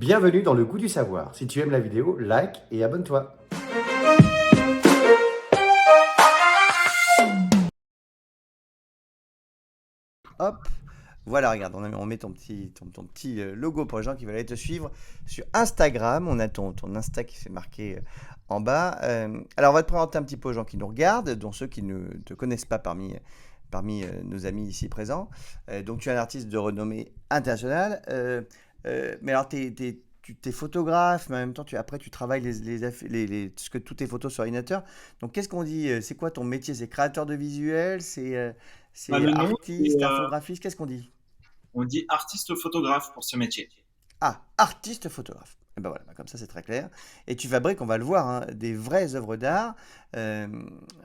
Bienvenue dans le goût du savoir. Si tu aimes la vidéo, like et abonne-toi. Hop, voilà, regarde, on met ton petit logo pour les gens qui veulent aller te suivre sur Instagram. On a ton Insta qui s'est marqué en bas. Alors, on va te présenter un petit peu aux gens qui nous regardent, dont ceux qui ne te connaissent pas parmi nos amis ici présents. Donc, tu es un artiste de renommée internationale. Mais alors, tu es photographe, mais en même temps, après, tu travailles toutes tes photos sur ordinateur. Donc, qu'est-ce qu'on dit? C'est quoi ton métier? C'est créateur de visuels? C'est Le nom, artiste, infographiste? Qu'est-ce qu'on dit? on dit artiste photographe pour ce métier. Ah, artiste photographe. Et ben voilà, comme ça c'est très clair. Et tu fabriques, on va le voir, hein, des vraies œuvres d'art. Euh,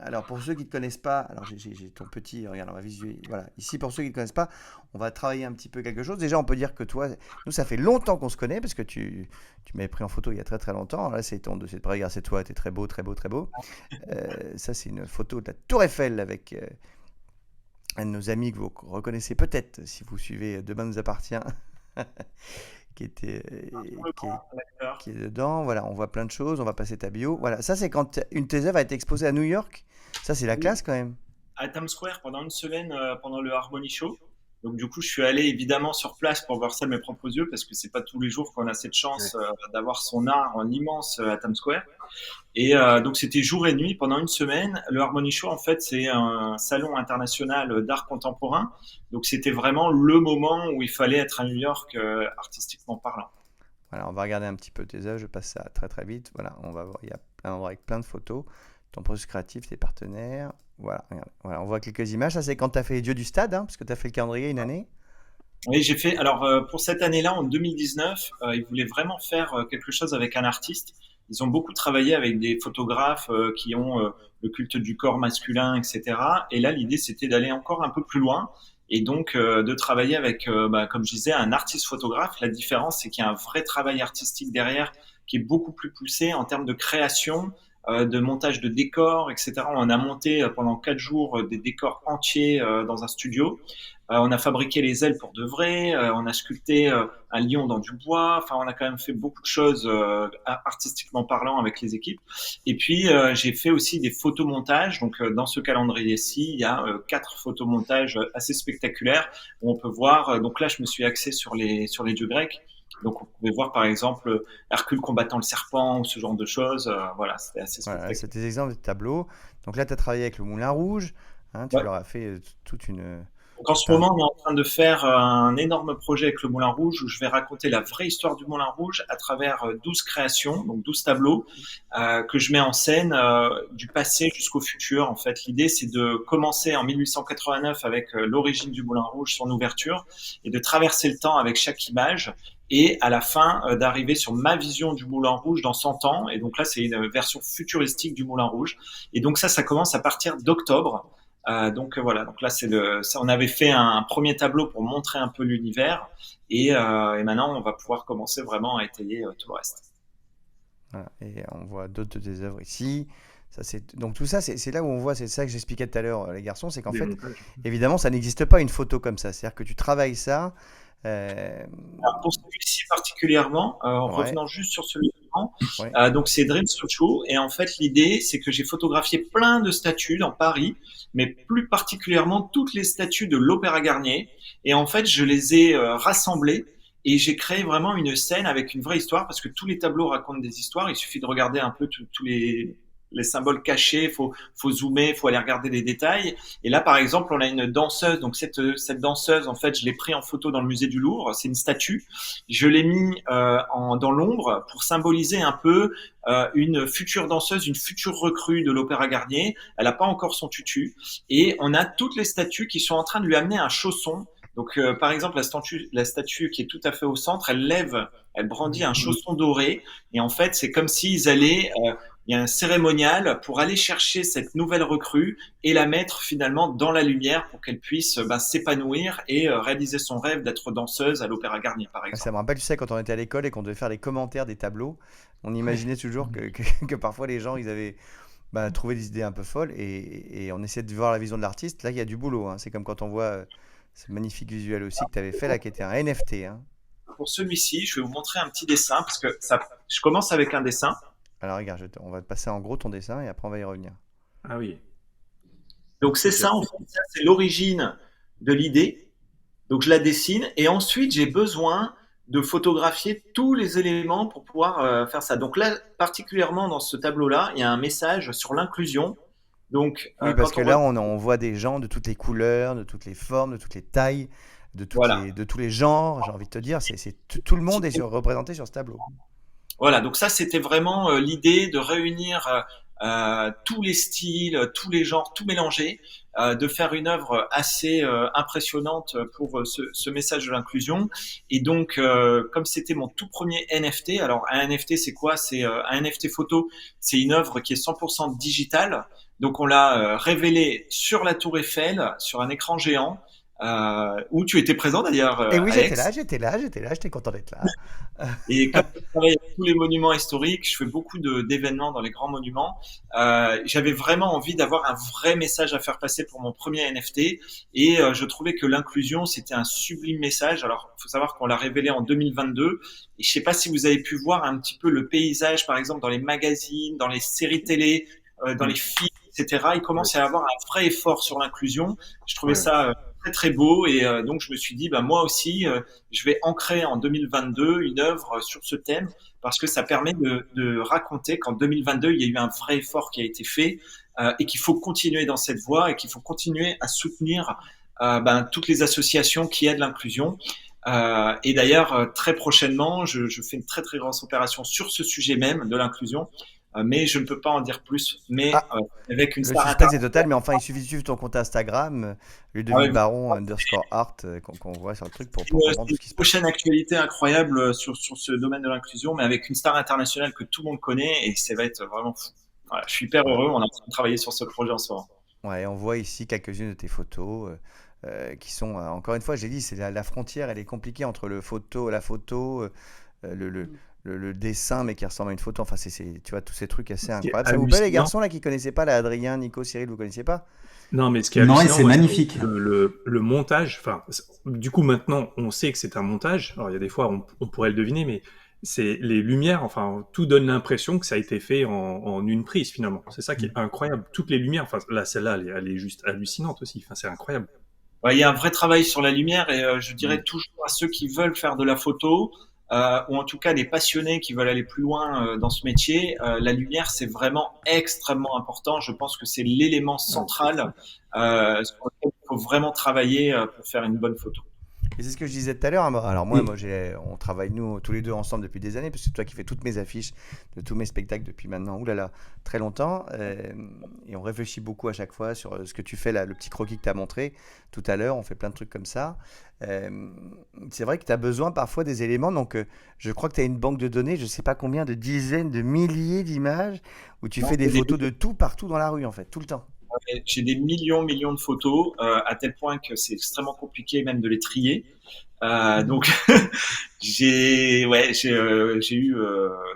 alors pour ceux qui ne te connaissent pas, alors j'ai ton petit, regarde, on va visualiser. Voilà, ici pour ceux qui ne te connaissent pas, on va travailler un petit peu quelque chose. Déjà, on peut dire que toi, nous ça fait longtemps qu'on se connaît parce que tu m'avais pris en photo il y a très très longtemps. Là, c'est ton dossier de prêt. Regarde, c'est toi, tu es très beau, très beau, très beau. Ça, c'est une photo de la Tour Eiffel avec un de nos amis que vous reconnaissez peut-être si vous suivez Demain nous appartient. qui était Le qui est, grand acteur. qui est dedans. Voilà, on voit plein de choses. On va passer ta bio. Voilà, ça c'est quand une de tes œuvres a été exposée à New York. Ça c'est la Oui, classe quand même. à Times Square pendant une semaine pendant le Harmony Show. Donc du coup, je suis allé évidemment sur place pour voir ça de mes propres yeux parce que c'est pas tous les jours qu'on a cette Ouais. chance d'avoir son art en immense à Times Square. Et donc c'était jour et nuit pendant une semaine. Le Harmony Show, en fait, c'est un salon international d'art contemporain. Donc c'était vraiment le moment où il fallait être à New York artistiquement parlant. Voilà, on va regarder un petit peu tes œuvres. Je passe ça très très vite. Voilà, on va voir. Il y a un endroit avec plein de photos. Ton processus créatif, tes partenaires. Voilà, regarde. Voilà, on voit quelques images. Ça c'est quand tu as fait les Dieux du Stade, hein, parce que tu as fait le calendrier une année. Oui, j'ai fait. Alors pour cette année-là, en 2019, ils voulaient vraiment faire quelque chose avec un artiste. Ils ont beaucoup travaillé avec des photographes qui ont le culte du corps masculin, etc. Et là, l'idée, c'était d'aller encore un peu plus loin et donc de travailler avec, comme je disais, un artiste photographe. La différence, c'est qu'il y a un vrai travail artistique derrière qui est beaucoup plus poussé en termes de création, de montage de décors, etc. On a monté pendant 4 jours des décors entiers dans un studio. On a fabriqué les ailes pour de vrai, on a sculpté un lion dans du bois. Enfin, on a quand même fait beaucoup de choses artistiquement parlant avec les équipes. Et puis, j'ai fait aussi des photomontages. Donc, dans ce calendrier-ci, il y a 4 photomontages assez spectaculaires où on peut voir. Donc là, je me suis axé sur les dieux grecs. Donc, on pouvait voir par exemple Hercule combattant le serpent ou ce genre de choses. Voilà, c'était assez Voilà, spectaculaire. c'est tes exemples de tableaux. Donc là, tu as travaillé avec le Moulin Rouge. Hein, tu Ouais. leur as fait toute une. Donc en ce T'as- moment, on est en train de faire un énorme projet avec le Moulin Rouge où je vais raconter la vraie histoire du Moulin Rouge à travers 12 créations, donc 12 tableaux que je mets en scène du passé jusqu'au futur. En fait, l'idée, c'est de commencer en 1889 avec l'origine du Moulin Rouge, son ouverture, et de traverser le temps avec chaque image. Et à la fin, d'arriver sur ma vision du Moulin Rouge dans 100 ans. Et donc là, c'est une version futuristique du Moulin Rouge. Et donc ça commence à partir d'octobre. Donc voilà, donc là on avait fait un premier tableau pour montrer un peu l'univers et maintenant on va pouvoir commencer vraiment à étayer tout le reste. voilà. Et on voit d'autres de tes œuvres ici. Donc tout ça, c'est là où on voit, c'est ça que j'expliquais tout à l'heure, les garçons, c'est qu'en Des fait, montages. évidemment, ça n'existe pas une photo comme ça. C'est-à-dire que tu travailles ça. euh, Alors, pour celui-ci particulièrement, en ouais, revenant juste sur celui d'avant, ouais. donc c'est Dreams Roadshow et en fait l'idée c'est que j'ai photographié plein de statues dans Paris, mais plus particulièrement toutes les statues de l'Opéra Garnier et en fait je les ai rassemblées et j'ai créé vraiment une scène avec une vraie histoire parce que tous les tableaux racontent des histoires, il suffit de regarder un peu tous les symboles cachés, faut zoomer, faut aller regarder les détails. Et là, par exemple, on a une danseuse. Donc cette danseuse, en fait, je l'ai pris en photo dans le musée du Louvre. C'est une statue. Je l'ai mis dans l'ombre pour symboliser un peu une future danseuse, une future recrue de l'Opéra Garnier. Elle n'a pas encore son tutu. Et on a toutes les statues qui sont en train de lui amener un chausson. Donc, par exemple, la statue qui est tout à fait au centre, elle brandit un chausson doré. Et en fait, c'est comme s'ils allaient, il y a un cérémonial pour aller chercher cette nouvelle recrue et la mettre finalement dans la lumière pour qu'elle puisse s'épanouir et réaliser son rêve d'être danseuse à l'Opéra Garnier, par Ça exemple. me rappelle, tu sais, quand on était à l'école et qu'on devait faire les commentaires des tableaux, on imaginait toujours que parfois les gens, ils avaient trouvé des idées un peu folles et on essayait de voir la vision de l'artiste. Là, il y a du boulot, hein. C'est comme quand on voit ce magnifique visuel aussi que tu avais fait là, qui était un NFT, hein. pour celui-ci, je vais vous montrer un petit dessin parce que je commence avec un dessin. Alors regarde, on va te passer en gros ton dessin et après on va y revenir. Ah oui. Donc c'est ça, en fait, ça c'est l'origine de l'idée. Donc je la dessine et ensuite j'ai besoin de photographier tous les éléments pour pouvoir faire ça. Donc là, particulièrement dans ce tableau-là, il y a un message sur l'inclusion. Donc Oui, parce quand que on là, regarde, on voit des gens de toutes les couleurs, de toutes les formes, de toutes les tailles, voilà. de tous les genres, j'ai envie de te dire. Tout le monde est représenté sur ce tableau. Voilà, donc ça c'était vraiment l'idée de réunir tous les styles, tous les genres, tout mélanger, de faire une œuvre assez impressionnante pour ce message de l'inclusion. Et donc, comme c'était mon tout premier NFT, alors un NFT c'est quoi? C'est un NFT photo, c'est une œuvre qui est 100% digitale. Donc on l'a révélée sur la Tour Eiffel, sur un écran géant, où tu étais présent d'ailleurs, Et oui, Alex. j'étais content d'être là. Et comme je travaille avec tous les monuments historiques, je fais beaucoup d'événements dans les grands monuments. J'avais vraiment envie d'avoir un vrai message à faire passer pour mon premier NFT, et je trouvais que l'inclusion c'était un sublime message. Alors, il faut savoir qu'on l'a révélé en 2022, et je sais pas si vous avez pu voir un petit peu le paysage, par exemple dans les magazines, dans les séries télé, dans les films, etc. Il Ouais, commence à y avoir un vrai effort sur l'inclusion. Je trouvais ouais, ça très très beau, et donc je me suis dit, bah moi aussi je vais ancrer en 2022 une œuvre sur ce thème parce que ça permet de raconter qu'en 2022, il y a eu un vrai effort qui a été fait, et qu'il faut continuer dans cette voie et qu'il faut continuer à soutenir toutes les associations qui aident l'inclusion. Et d'ailleurs, très prochainement, je fais une très très grosse opération sur ce sujet même de l'inclusion, mais je ne peux pas en dire plus. Mais Ah, avec une le star suspense est internationale. total, mais enfin, il suffit de suivre ton compte Instagram, Ah Ludovic ouais, Baron _ art, qu'on voit sur le truc pour c'est comprendre tout une ce qui se passe. prochaine actualité incroyable sur ce domaine de l'inclusion, mais avec une star internationale que tout le monde connaît, et ça va être vraiment fou. Voilà, je suis hyper Ouais. heureux, on est en train de travailler sur ce projet en ce moment. Ouais, on voit ici quelques-unes de tes photos qui sont, encore une fois, j'ai dit, c'est la frontière, elle est compliquée entre la photo, le, le, le dessin, mais qui ressemble à une photo. Enfin, tu vois, tous ces trucs assez Ce qui est incroyables. Ça vous plaît, les hallucinant. garçons, là, qui connaissaient pas, là, Adrien, Nico, Cyril, vous connaissiez pas? Non, mais ce qui est Non, et hallucinant, c'est moi, c'est magnifique. le montage. Enfin, du coup, maintenant, on sait que c'est un montage. Alors, il y a des fois, on pourrait le deviner, mais c'est les lumières. Enfin, tout donne l'impression que ça a été fait en une prise, finalement. C'est ça qui est incroyable. Toutes les lumières. Enfin, là, celle-là, elle est juste hallucinante aussi. Enfin, c'est incroyable. Ouais, il y a un vrai travail sur la lumière, et je dirais Mm. toujours à ceux qui veulent faire de la photo, ou en tout cas des passionnés qui veulent aller plus loin dans ce métier, la lumière c'est vraiment extrêmement important. Je pense que c'est l'élément Ouais. central sur lequel il faut vraiment travailler pour faire une bonne photo. Et c'est ce que je disais tout à l'heure, hein. Alors moi, Et on travaille nous tous les deux ensemble depuis des années, parce que c'est toi qui fais toutes mes affiches de tous mes spectacles depuis maintenant, oulala, très longtemps. Et on réfléchit beaucoup à chaque fois sur ce que tu fais là, le petit croquis que tu as montré tout à l'heure. On fait plein de trucs comme ça. Euh, c'est vrai que tu as besoin parfois des éléments. Donc je crois que tu as une banque de données, je sais pas combien de dizaines de milliers d'images où tu Non, fais des photos de tout partout dans la rue en fait, tout le temps. j'ai des millions de photos, à tel point que c'est extrêmement compliqué même de les trier. Donc j'ai eu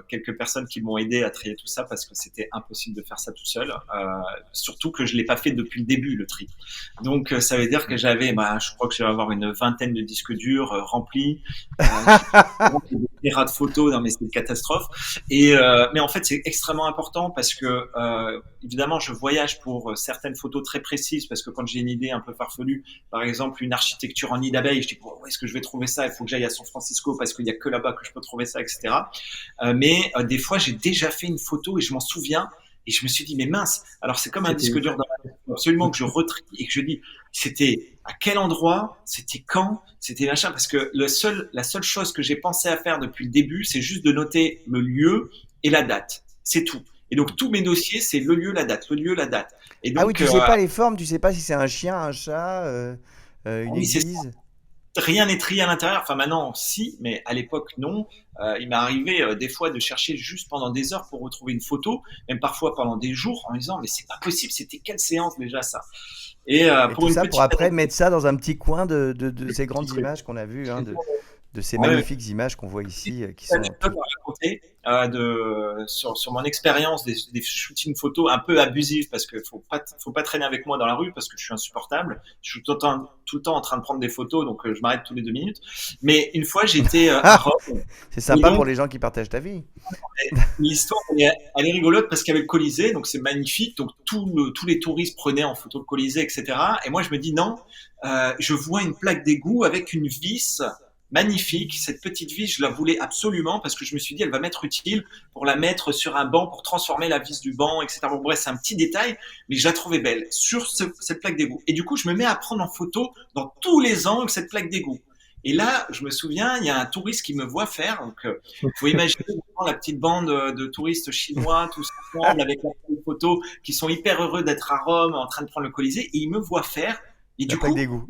quelques personnes qui m'ont aidé à trier tout ça parce que c'était impossible de faire ça tout seul. Surtout que je l'ai pas fait depuis le début, le tri. Donc ça veut dire que je crois que je vais avoir une vingtaine de disques durs remplis. J'ai des terras de photos, non mais c'est une catastrophe. Et mais en fait c'est extrêmement important parce que évidemment je voyage pour certaines photos très précises, parce que quand j'ai une idée un peu farfelue, par exemple une architecture en nid d'abeille, je dis où est-ce que je vais trouver ça? Il faut que j'aille à San Francisco parce qu'il y a que là-bas que je peux trouver ça, etc. Mais des fois j'ai déjà fait une photo et je m'en souviens. Et je me suis dit, mais mince, alors c'est comme un c'était disque où? dur dans la tête. Il faut absolument que je retrie et que je dis, c'était à quel endroit, c'était quand, c'était machin, parce que la seule chose que j'ai pensé à faire depuis le début, c'est juste de noter le lieu et la date. C'est tout. Et donc tous mes dossiers, c'est le lieu, la date, le lieu, la date. Et Ah oui, donc, tu sais pas les formes, tu sais pas si c'est un chien, un chat, une oui, c'est église. rien n'est trié à l'intérieur. Enfin, maintenant, si, mais à l'époque, non. Il m'est arrivé des fois de chercher juste pendant des heures pour retrouver une photo, même parfois pendant des jours, en me disant, mais c'est pas possible, c'était quelle séance déjà ça? Et Et pour tout une ça pour petite après anecdote, mettre ça dans un petit coin de ces grandes images qu'on a vues, hein, de ces Ouais, ouais. magnifiques images qu'on voit ici, qui Cette sont anecdote à raconter sur mon expérience des shootings photos un peu abusifs parce que faut pas traîner avec moi dans la rue parce que je suis insupportable. Je suis tout le temps en train de prendre des photos, donc je m'arrête tous les 2 minutes. Mais une fois, j'étais à Ah, Rome c'est et sympa pour donc les gens qui partagent ta vie. l'histoire elle est rigolote parce qu'il y avait le Colisée, donc c'est magnifique. Donc tous les touristes prenaient en photo le Colisée, etc. Et moi, je me dis non, je vois une plaque d'égout avec une vis magnifique. Cette petite vis, je la voulais absolument parce que je me suis dit, elle va m'être utile pour la mettre sur un banc, pour transformer la vis du banc, etc. Bon, bref, c'est un petit détail, mais je la trouvais belle sur cette plaque d'égout. Et du coup, je me mets à prendre en photo dans tous les angles cette plaque d'égout. Et là, je me souviens, il y a un touriste qui me voit faire. Donc, faut imaginer la petite bande de touristes chinois, tous ensemble, avec la photo, qui sont hyper heureux d'être à Rome, en train de prendre le Colisée, et il me voit faire. Et La du plaque coup, d'égout.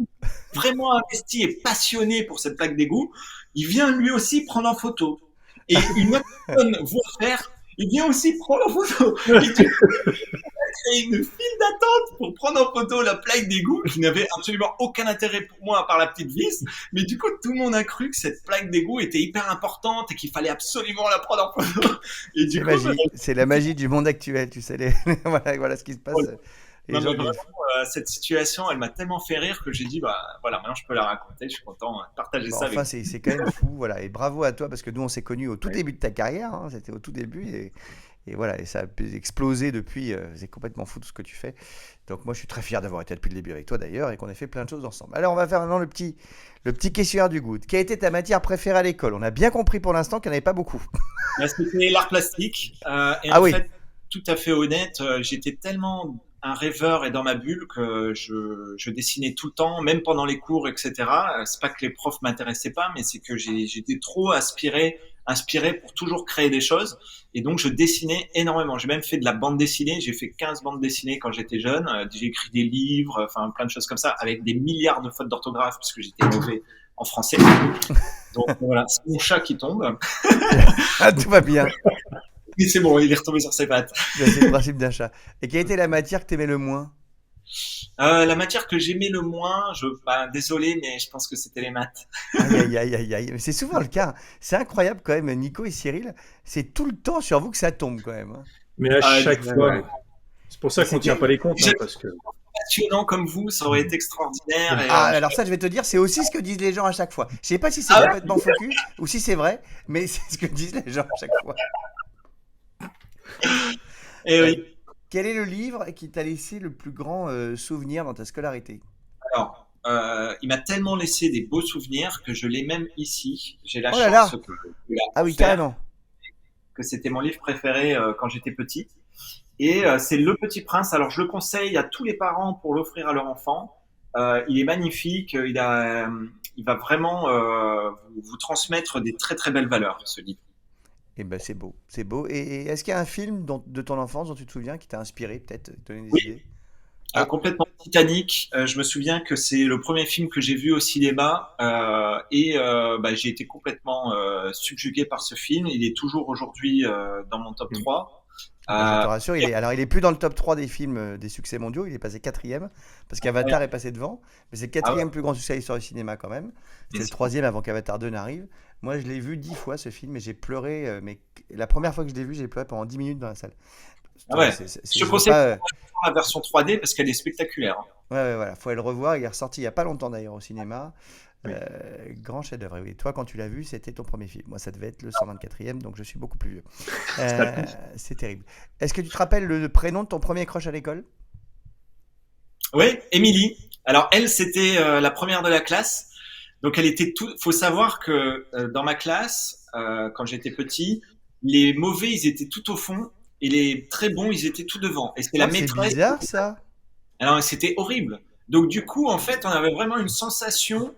vraiment investi et passionné pour cette plaque d'égout, il vient lui aussi prendre en photo. Et une autre personne voit faire, il vient aussi prendre en photo. Et du coup, créé une file d'attente pour prendre en photo la plaque d'égout qui n'avait absolument aucun intérêt pour moi à part la petite vis. Mais du coup, tout le monde a cru que cette plaque d'égout était hyper importante et qu'il fallait absolument la prendre en photo. Et du C'est coup, magique. C'est la magie du monde actuel, tu sais. Voilà ce qui se passe. Les non, gens mais qui- vraiment, cette situation, elle m'a tellement fait rire que j'ai dit, bah voilà, maintenant je peux la raconter, je suis content de partager Bon, ça avec enfin, vous. c'est quand même fou, voilà. Et bravo à toi parce que nous, on s'est connus au tout Ouais. début de ta carrière, hein, c'était au tout début, et voilà, et ça a explosé depuis. C'est complètement fou tout ce que tu fais. Donc moi, je suis très fier d'avoir été depuis le début avec toi d'ailleurs et qu'on ait fait plein de choses ensemble. Alors, on va faire maintenant le petit questionnaire du goût. Quelle était ta matière préférée à l'école? On a bien compris pour l'instant qu'il n'y en avait pas beaucoup. Là, c'était l'art plastique. Et Ah en oui, fait, tout à fait honnête, j'étais tellement un rêveur et dans ma bulle que je dessinais tout le temps, même pendant les cours, etc. C'est pas que les profs m'intéressaient pas, mais c'est que j'étais trop inspiré pour toujours créer des choses. Et donc, je dessinais énormément. J'ai même fait de la bande dessinée. J'ai fait 15 bandes dessinées quand j'étais jeune. J'ai écrit des livres, enfin, plein de choses comme ça, avec des milliards de fautes d'orthographe, puisque j'étais mauvais en français. Donc, voilà, c'est mon chat qui tombe. ah, tout va bien. Mais c'est bon, il est retombé sur ses pattes. Ben, c'est le principe d'un chat. Et quelle était la matière que tu aimais le moins? La matière que j'aimais le moins, bah, désolé, mais je pense que c'était les maths. Aïe, aïe, aïe, aïe, aïe. Mais c'est souvent le cas. C'est incroyable quand même, Nico et Cyril. C'est tout le temps sur vous que ça tombe quand même, hein. Mais à chaque Ouais, fois, ouais. c'est pour ça qu'on tient pas les comptes, hein, parce que Passionnant comme vous, ça aurait été extraordinaire. Et, Ah, alors ça, je vais te dire, c'est aussi ce que disent les gens à chaque fois. Je sais pas si c'est ah ouais, complètement focus ou si c'est vrai, mais c'est ce que disent les gens à chaque fois. et Euh, oui. quel est le livre qui t'a laissé le plus grand souvenir dans ta scolarité? Alors, il m'a tellement laissé des beaux souvenirs que je l'ai même ici. J'ai la Oh là chance là! que je l'ai Ah oui, offert, carrément. que c'était mon livre préféré quand j'étais petit. Et c'est Le Petit Prince. Alors, je le conseille à tous les parents pour l'offrir à leur enfant. Il est magnifique. Il va vraiment vous transmettre des très très belles valeurs, ce livre. Eh ben, c'est beau, c'est beau. Et est-ce qu'il y a un film de ton enfance dont tu te souviens qui t'a inspiré, peut-être, donné des Oui, idées? Ah, complètement. Titanic. Je me souviens que c'est le premier film que j'ai vu au cinéma bah, j'ai été complètement subjugué par ce film. Il est toujours aujourd'hui dans mon top 3. bah, je te Euh, rassure, il est plus dans le top 3 des films des succès mondiaux, il est passé quatrième, parce qu'Avatar est passé devant, mais c'est le ah ouais, quatrième plus grand succès de l'histoire du cinéma quand même. C'est mais le c'est- troisième avant qu'Avatar 2 n'arrive. Moi, je l'ai vu 10 fois ce film et j'ai pleuré, mais la première fois que je l'ai vu, j'ai pleuré pendant 10 minutes dans la salle. ah ouais. Je Je veux conseille pas. la version 3D parce qu'elle est spectaculaire. Ouais, ouais, voilà, faut aller le revoir. Il est ressorti il y a pas longtemps d'ailleurs au cinéma. Oui. Grand chef-d'œuvre. Et oui, toi, quand tu l'as vu, c'était ton premier film. Moi, ça devait être le 124e, donc je suis beaucoup plus vieux. C'est terrible. Est-ce que tu te rappelles le prénom de ton premier crush à l'école? Oui, Émilie. Alors elle, c'était la première de la classe. Donc elle était tout. Faut savoir que dans ma classe, quand j'étais petit, les mauvais ils étaient tout au fond et les très bons ils étaient tout devant. Et c'est la Oh, c'est maîtresse. bizarre ça. Alors c'était horrible. Donc du coup, en fait, on avait vraiment une sensation.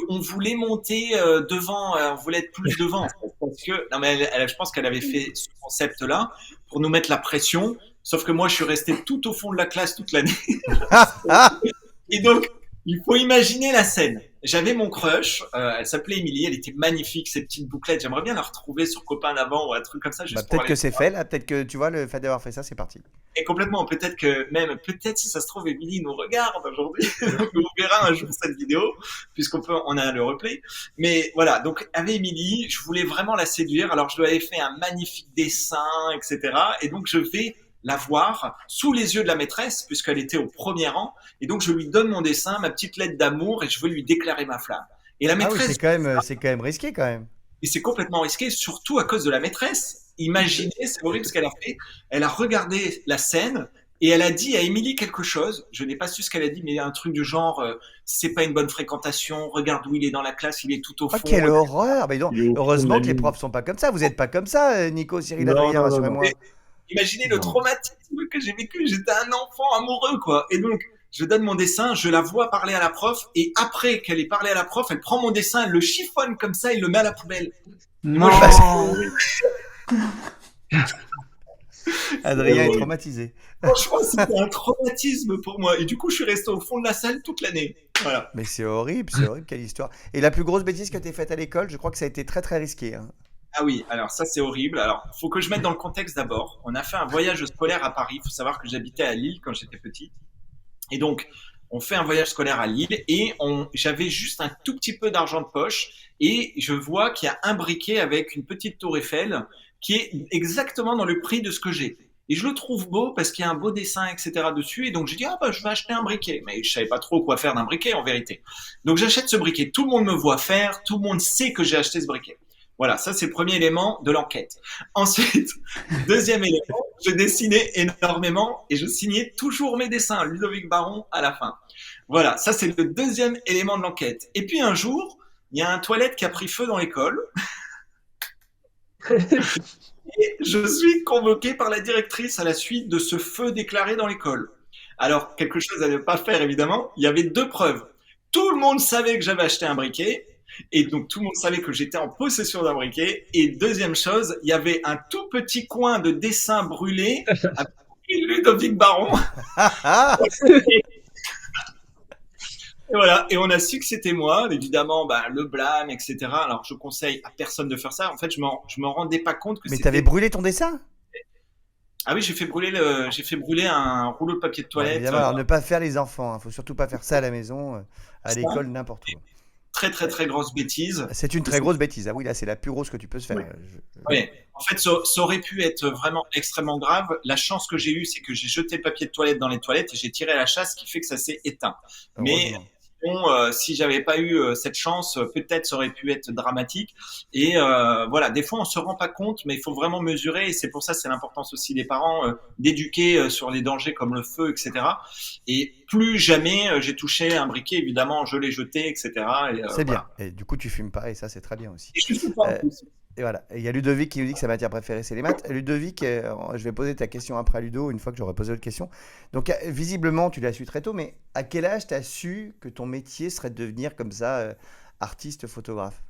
On voulait monter devant, on voulait être plus devant. En fait, parce que non mais je pense qu'elle avait fait ce concept-là pour nous mettre la pression. Sauf que moi, je suis resté tout au fond de la classe toute l'année. Ah, ah. Et donc, il faut imaginer la scène. j'avais mon crush, elle s'appelait Émilie, elle était magnifique, ses petites bouclettes. J'aimerais bien la retrouver sur Copain d'avant ou un truc comme ça, Bah, juste pour peut-être aller. que c'est fait là, peut-être que tu vois, le fait d'avoir fait ça, c'est parti. Et complètement, peut-être si ça se trouve, Émilie nous regarde aujourd'hui, on verra un jour cette vidéo, on a le replay. Mais voilà, donc avec Émilie, je voulais vraiment la séduire, alors je lui avais fait un magnifique dessin, etc. Et donc je vais la voir sous les yeux de la maîtresse, puisqu'elle était au premier rang, et donc je lui donne mon dessin, ma petite lettre d'amour, et je veux lui déclarer ma flamme. Et la Ah oui, maîtresse, c'est quand même risqué quand même. et c'est complètement risqué, surtout à cause de la maîtresse. Imaginez, c'est horrible ce qu'elle a fait. Elle a regardé la scène et elle a dit à Émilie quelque chose. Je n'ai pas su ce qu'elle a dit, mais un truc du genre, c'est pas une bonne fréquentation. Regarde où il est dans la classe, il est tout au Oh, fond. quelle horreur! Mais donc, Il est au fond de heureusement la que les ligne. profs sont pas comme ça. Vous êtes pas comme ça, Nico, Cyril, Non, Adrien, non, non, non. rassurez-moi. Imaginez le Non. traumatisme que j'ai vécu. J'étais un enfant amoureux, quoi. Et donc, je donne mon dessin, je la vois parler à la prof, et après qu'elle ait parlé à la prof, elle prend mon dessin, elle le chiffonne comme ça, et le met à la poubelle. Et moi, Non. Adrien est horrible. traumatisé. franchement, c'était un traumatisme pour moi. Et du coup, je suis resté au fond de la salle toute l'année. Voilà. Mais c'est horrible, quelle histoire. Et la plus grosse bêtise que tu faite à l'école, je crois que ça a été très très risqué, hein. Ah oui, alors ça c'est horrible. Alors, faut que je mette dans le contexte d'abord. On a fait un voyage scolaire à Paris. Il faut savoir que j'habitais à Lille quand j'étais petit. Et donc, on fait un voyage scolaire à Lille et j'avais juste un tout petit peu d'argent de poche et je vois qu'il y a un briquet avec une petite tour Eiffel qui est exactement dans le prix de ce que j'ai. Et je le trouve beau parce qu'il y a un beau dessin, etc. dessus. Et donc, je dis, ah bah, je vais acheter un briquet. Mais je savais pas trop quoi faire d'un briquet, en vérité. Donc, j'achète ce briquet. Tout le monde me voit faire. Tout le monde sait que j'ai acheté ce briquet. Voilà, ça c'est le premier élément de l'enquête. Ensuite, deuxième élément, je dessinais énormément et je signais toujours mes dessins, Ludovic Baron à la fin. Voilà, ça c'est le deuxième élément de l'enquête. Et puis un jour, il y a un toilette qui a pris feu dans l'école. Et je suis convoqué par la directrice à la suite de ce feu déclaré dans l'école. Alors, quelque chose à ne pas faire évidemment, il y avait deux preuves. Tout le monde savait que j'avais acheté un briquet, et donc tout le monde savait que j'étais en possession d'un briquet. Et deuxième chose, il y avait un tout petit coin de dessin brûlé avec Ludovic Baron. Et voilà, et on a su que c'était moi, évidemment, bah, le blâme, etc. Alors je conseille à personne de faire ça. En fait, je m'en rendais pas compte que Mais c'était. t'avais brûlé ton dessin? Ah oui, j'ai fait brûler un rouleau de papier de Bon, toilette. évidemment, alors ne pas faire les enfants, hein. Faut surtout pas faire ça à la maison, à Ça, l'école, n'importe où. très très très grosse bêtise. C'est une très grosse bêtise. Ah oui, là, c'est la plus grosse que tu peux se faire. Oui. Oui. En fait, ça aurait pu être vraiment extrêmement grave. La chance que j'ai eue, c'est que j'ai jeté le papier de toilette dans les toilettes et j'ai tiré la chasse, ce qui fait que ça s'est éteint. Mais Heureusement. bon, si j'avais pas eu cette chance, peut-être ça aurait pu être dramatique. Et voilà, des fois on se rend pas compte, mais il faut vraiment mesurer. Et c'est pour ça, c'est l'importance aussi des parents d'éduquer sur les dangers comme le feu, etc. Et plus jamais j'ai touché un briquet, évidemment, je l'ai jeté, etc. Et, C'est bien. voilà. Et du coup, tu fumes pas, et ça, c'est très bien aussi. Et je suis pas en Euh, plus. Et voilà. Et il y a Ludovic qui nous dit que sa matière préférée, c'est les maths. Ludovic, je vais poser ta question après à Ludo, une fois que j'aurai posé l'autre question. Donc, visiblement, tu l'as su très tôt, mais à quel âge tu as su que ton métier serait de devenir comme ça, artiste photographe?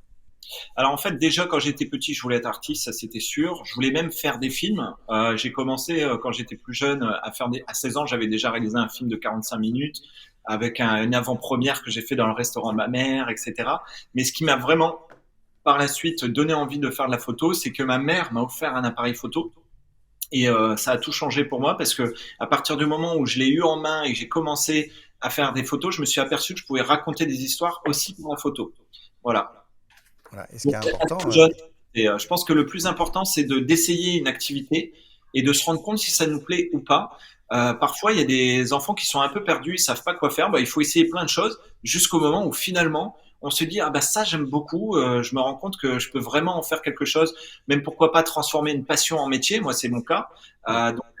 Alors en fait, déjà quand j'étais petit, je voulais être artiste, ça c'était sûr. Je voulais même faire des films. J'ai commencé quand j'étais plus jeune à 16 ans, j'avais déjà réalisé un film de 45 minutes avec une avant-première que j'ai fait dans le restaurant de ma mère, etc. Mais ce qui m'a vraiment par la suite donné envie de faire de la photo, c'est que ma mère m'a offert un appareil photo. Et ça a tout changé pour moi parce que à partir du moment où je l'ai eu en main et que j'ai commencé à faire des photos, je me suis aperçu que je pouvais raconter des histoires aussi pour la photo. Voilà. Voilà. Et ce qui Donc, est à important, tout jeune. Et je pense que le plus important, c'est d'essayer une activité et de se rendre compte si ça nous plaît ou pas. Parfois, il y a des enfants qui sont un peu perdus, ils savent pas quoi faire. Bah, il faut essayer plein de choses jusqu'au moment où finalement, on se dit ah bah ça j'aime beaucoup. Je me rends compte que je peux vraiment en faire quelque chose. Même pourquoi pas transformer une passion en métier. Moi, c'est mon cas.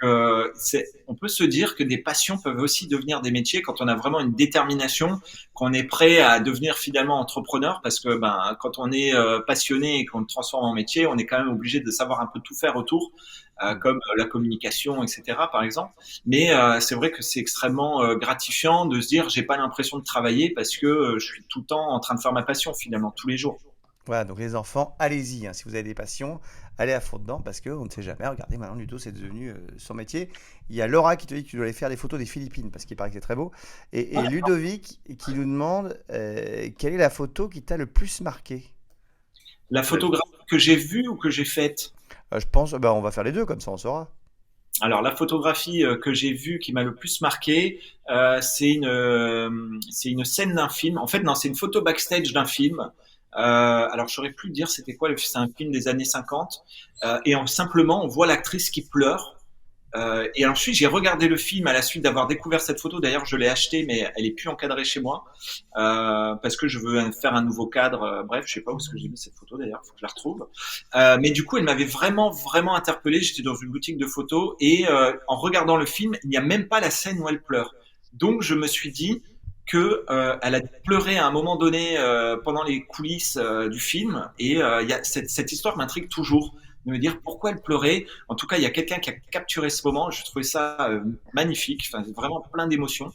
On peut se dire que des passions peuvent aussi devenir des métiers quand on a vraiment une détermination, qu'on est prêt à devenir finalement entrepreneur, parce que ben quand on est passionné et qu'on le transforme en métier, on est quand même obligé de savoir un peu tout faire autour, comme la communication, etc. par exemple. Mais c'est vrai que c'est extrêmement gratifiant de se dire j'ai pas l'impression de travailler parce que je suis tout le temps en train de faire ma passion finalement tous les jours. Voilà, donc les enfants, allez-y, hein, si vous avez des passions, allez à fond dedans parce qu'on ne sait jamais. Regardez, maintenant, Ludo, c'est devenu son métier. Il y a Laura qui te dit que tu dois aller faire des photos des Philippines parce qu'il paraît que c'est très beau. Et Ludovic qui nous demande quelle est la photo qui t'a le plus marqué. La photographie que j'ai vue ou que j'ai faite? Je pense, on va faire les deux, comme ça on saura. Alors la photographie que j'ai vue qui m'a le plus marqué, c'est une scène d'un film. En fait, non, c'est une photo backstage d'un film. Alors je saurais plus dire c'était quoi. C'est un film des années 50. Simplement, on voit l'actrice qui pleure. Et ensuite, j'ai regardé le film à la suite d'avoir découvert cette photo. D'ailleurs, je l'ai achetée, mais elle est plus encadrée chez moi parce que je veux faire un nouveau cadre. Bref, je sais pas où est-ce que j'ai mis cette photo. D'ailleurs, faut que je la retrouve. Mais du coup, elle m'avait vraiment, vraiment interpellé. J'étais dans une boutique de photos et en regardant le film, il n'y a même pas la scène où elle pleure. Donc, je me suis dit que elle a pleuré à un moment donné pendant les coulisses du film. Et cette histoire m'intrigue toujours de me dire pourquoi elle pleurait. En tout cas, il y a quelqu'un qui a capturé ce moment. Je trouvais ça magnifique, enfin, vraiment plein d'émotions.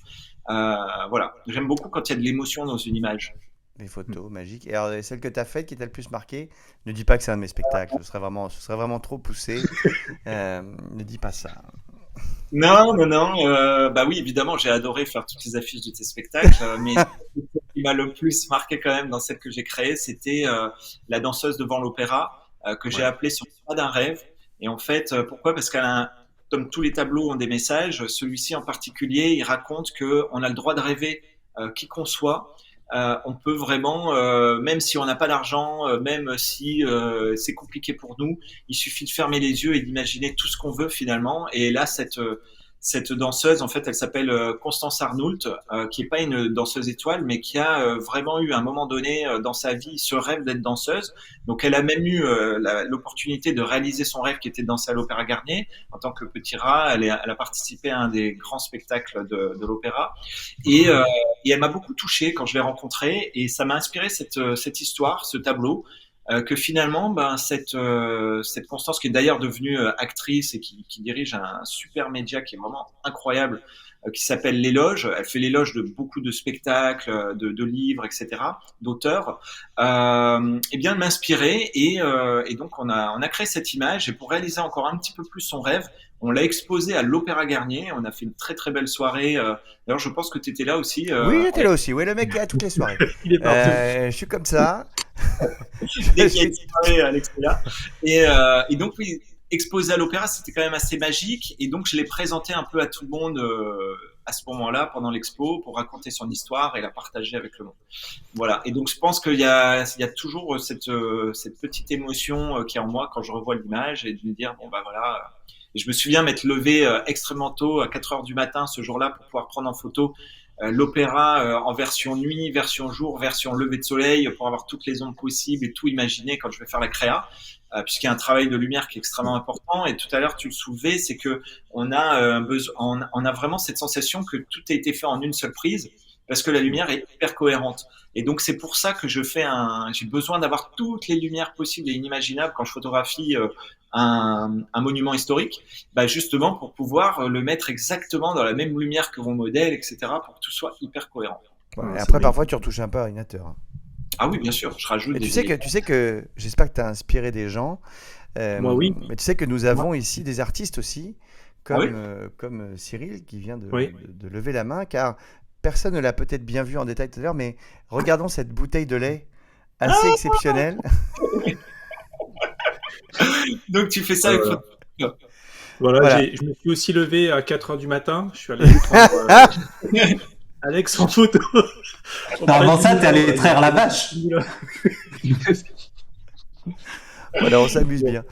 Voilà, j'aime beaucoup quand il y a de l'émotion dans une image. Des photos magiques. Et alors, celle que tu as faite qui t'a le plus marqué, ne dis pas que c'est un de mes spectacles. Ce serait vraiment trop poussé. Ne dis pas ça. Non, non, non. Bah oui, évidemment, j'ai adoré faire toutes les affiches de tes spectacles, mais ce qui m'a le plus marqué quand même dans celle que j'ai créée, c'était la danseuse devant l'opéra que j'ai Ouais. appelée sur le pas d'un rêve. Et en fait, pourquoi? Parce comme tous les tableaux ont des messages, celui-ci en particulier, il raconte que on a le droit de rêver qui qu'on soit. On peut vraiment, même si on n'a pas d'argent, même si c'est compliqué pour nous, il suffit de fermer les yeux et d'imaginer tout ce qu'on veut finalement. Et là, cette danseuse, en fait, elle s'appelle Constance Arnoult, qui est pas une danseuse étoile, mais qui a vraiment eu à un moment donné dans sa vie ce rêve d'être danseuse. Donc, elle a même eu l'opportunité de réaliser son rêve qui était de danser à l'Opéra Garnier. En tant que petit rat, elle a participé à un des grands spectacles de l'opéra. Et elle m'a beaucoup touché quand je l'ai rencontrée, et ça m'a inspiré cette histoire, ce tableau que finalement, cette Constance, qui est d'ailleurs devenue actrice et qui dirige un super média qui est vraiment incroyable, qui s'appelle L'Éloge. Elle fait l'éloge de beaucoup de spectacles, de livres, etc., d'auteurs. Eh bien, elle m'inspirait et donc on a créé cette image et pour réaliser encore un petit peu plus son rêve, on l'a exposé à l'Opéra Garnier. On a fait une très très belle soirée. D'ailleurs, je pense que tu étais là aussi. Oui, j'étais là aussi. Oui, le mec est à toutes les soirées. Il est partout. Je suis comme ça. Dès qu'il y a une soirée, Alex est là. Et donc, oui, exposé à l'opéra, c'était quand même assez magique. Et donc, je l'ai présenté un peu à tout le monde à ce moment-là, pendant l'expo, pour raconter son histoire et la partager avec le monde. Voilà. Et donc, je pense qu'il y a toujours cette petite émotion qui est en moi quand je revois l'image et de me dire, bon, bah voilà. Et je me souviens m'être levé extrêmement tôt, à 4 heures du matin, ce jour-là, pour pouvoir prendre en photo l'opéra en version nuit, version jour, version lever de soleil, pour avoir toutes les ondes possibles et tout imaginer quand je vais faire la créa, puisqu'il y a un travail de lumière qui est extrêmement important. Et tout à l'heure, tu le soulevais, c'est que on a on a vraiment cette sensation que tout a été fait en une seule prise, parce que la lumière est hyper cohérente. Et donc c'est pour ça que j'ai besoin d'avoir toutes les lumières possibles et inimaginables quand je photographie un monument historique, bah justement pour pouvoir le mettre exactement dans la même lumière que mon modèle, etc., pour que tout soit hyper cohérent. Voilà. Et C'est après, bien. parfois, tu retouches un peu à l'ordinateur. Ah oui, bien sûr, je rajoute Et des tu sais que j'espère que tu as inspiré des gens. Moi, oui. Mais tu sais que nous avons ici des artistes aussi, Ah oui. comme Cyril qui vient Oui. de lever la main, car personne ne l'a peut-être bien vu en détail tout à l'heure, mais regardons cette bouteille de lait assez exceptionnelle. Donc tu fais ça avec Voilà. photo. Voilà, Voilà. je me suis aussi levé à 4 heures du matin. Je suis allé prendre Alex en photo. Avant ça, t'es allé traire la vache. Voilà, on s'amuse bien.